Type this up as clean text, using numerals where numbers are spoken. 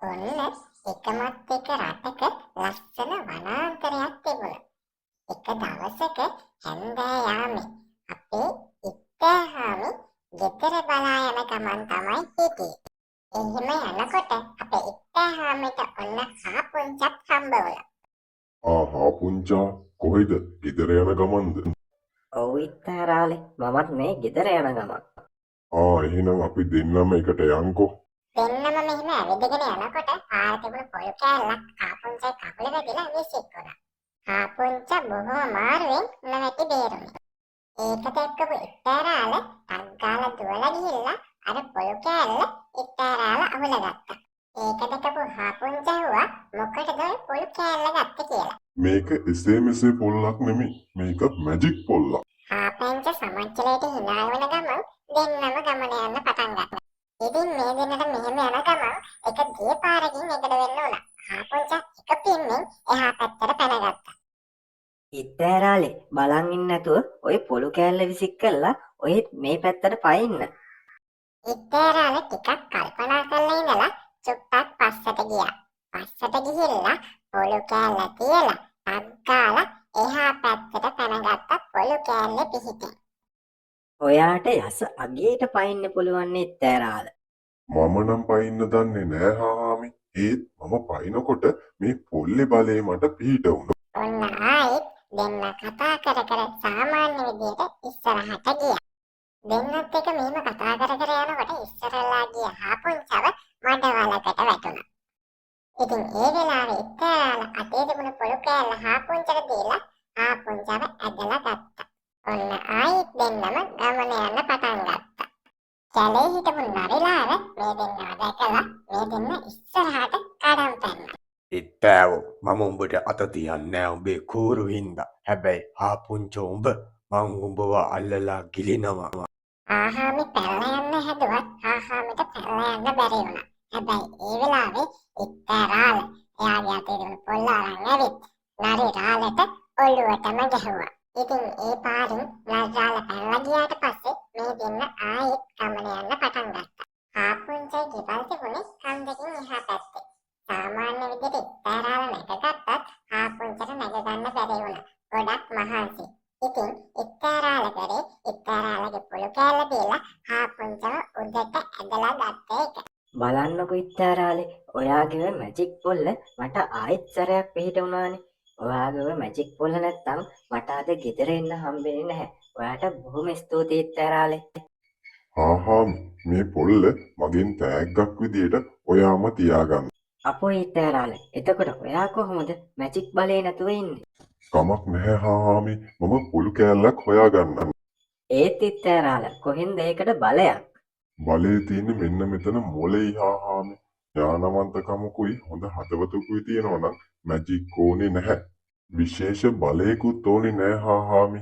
ඔන්න එකමත් එක රටක ලස්සන වනාන්තරයක් තිබුණා. එක දවසක හැන්දෑ යාමේ අපේ ඉත්තෑහාමි ගෙදර බලා යන ගමන් තමයි හිටියේ. එහෙම යනකොට අපේ ඉත්තෑහාමිට ඔන්න හාපුංචක් හම්බ වුණා. ආහා පුංචා කොහෙද? ගෙදර යන ගමන්ද? ඔව් ඉත්තරාලේ මමත් මේ ගෙදර යන ගමන්. එහෙනම් අපි දෙන්නම එකට යන්කෝ. දෙන්නම මෙහෙම ඇවිදගෙන යනකොට පාර තිබුණු පොල් කෑල්ලක් හාපුංචයි කකුල වැදිලා විසික් වුණා. හාපුංච බොහොම අමාරුවෙන් නැවැටි බේරුණා. ඒකට එක්කපු ඉත්තෑරාල ටග්ගාලා දුවලා ගිහිල්ලා අර පොල් කෑල්ල ඉත්තෑරාල අහුලගත්තා. ඒක දැකපු හාපුංච ඇහුවා මොකටද ඔය පොල් කෑල්ල ගත්තේ කියලා. මේක එසේ මෙසේ පොල්ලක් නෙමෙයි. මේක මැජික් පොල්ලක්. හාපුංච සමච්චලයට hina වෙන ගමන් දෙන්නම ගමන යන්න පටන් ගත්තා. ඉතින් මේ දෙන්නට මෙහෙම යන ගමන් එක දිය පාරකින් එකට වෙන්න උනා. හාපුංච එක පින්නෙන් එහා පැත්තට පැනගත්තා. ඉත්තරාලේ බලන් ඉන්න නැතුව ඔය පොළු කෑල්ල විසික් කළා ඔය මේ පැත්තට පයින්න. ඉත්තෑරාල ටිකක් කල්පනා කරලා ඉඳලා චුට්ටක් පස්සට ගියා. පස්සට ගිහිල්ලා පොළු කෑල්ල තියලා ටග්ගාලා එහා පැත්තට පැනගත්තා පොළු කෑල්ල පිහිටින්. ඔයාට යස අගේට පයින්න පුළුවන් ඉත්තරාල. මම නම් පයින්න දන්නේ නෑ හාමි. ඒත් මම පයින්නකොට මේ පොල්ලේ බලේ මට පිහිට වුණා. ඔන්න ආයෙත් දෙන්න කතා කර කර සාමාන්‍ය විදියට ඉස්සරහට ගියා. දෙන්නත් එක මෙහෙම කතා කර කර යනකොට ඉස්සරලා ගිය හාපුංචව මඩවලකට වැටුණා. ඉතින් ඒ වෙලාවේ ඉත්තෑරාල අතේ තිබුණු පොළු කෑල්ල හාපුංචට දීලා හාපුංචව ඇදලා ගත්තා. ඔන්න ආයෙත් දෙන්නම ගමන යන්න පටන් ගත්තා. කැලේ හිටපු නරිලාව මේ දෙන්නව දැකලා මේ දෙන්න ඉස්සරහට කඩම් පැන්නා. ඉත්තෑවෝ මම උඹට අත තියන්නේ නෑ උඹේ කූරු හින්දා. හැබැයි හාපුංචෝ උඹ මං උඹව අල්ලලා ගිලිනවා. ආහාමි පැනලා යන්න හැදුවත් ආහාමිට පැනලා යන්න බැරි වුණා. හැබැයි ඒ වෙලාවේ ඉත්තෑරාල එයාගේ අතේ තිබුණු පොල්ල අරන් ඇවිත් නරිරාලට ඔළුවටම ගැහුවා. ඉතින් ඒ පාරින් නරිරාල පැනලා ගියාට පස්සේ මේ දෙන්න ආයෙත් ගමන යන්න පටන් ගත්තා. හාපුංචයි ගෙවල් තිබුණේ කන්දකින් එහා පැත්තේ. සාමාන්‍ය විදිහට ඉත්තෑරාල නැගගත්තත් හාපුංචට නැග ගන්න බැරි වුණා. ගොඩක් මහන්සි. ඉතින් ඉත්තෑරාල කරේ ඉත්තෑරාලගේ පොළු කෑල්ල දීලා හාපුංචව උඩට ඇදලා ගත්ත එක. බලන්නකො ඉත්තරාලේ ඔයාගේ ඔය මැජික් පොල්ල මට ආයෙත් සැරයක් පිහිට වුණානේ. ඔයාගේ ඔය මැජික් පොල්ල නැත්තම් මට අද ගෙදර එන්න හම්බෙන්නේ නැහැ. ඔයාට බොහොම ස්තුතියි ඉත්තරාලේ. හාමි මේ පොල්ල මගෙන් තෑග්ගක් විදියට ඔයාම තියාගන්න. අපෝ ඉත්තරාලේ එතකොට ඔයා කොහොමද මැජික් බලේ නැතුව ඉන්නේ? කමක් නැහැ හාමි. මම පොළු කෑල්ලක් හොයාගන්නම්. ඒත් ඉත්තරාල කොහෙන්ද ඒකට බලයක්? බලේ තියෙන්නේ මෙන්න මෙතන මොලේ හාමි. ඥානවන්තකමකුයි හොඳ හදවතකුයි තියෙනවා නම් මැජික් ඕනේ නැහැ. විශේෂ බලයකුත් ඕනේ නැහැ හාමි.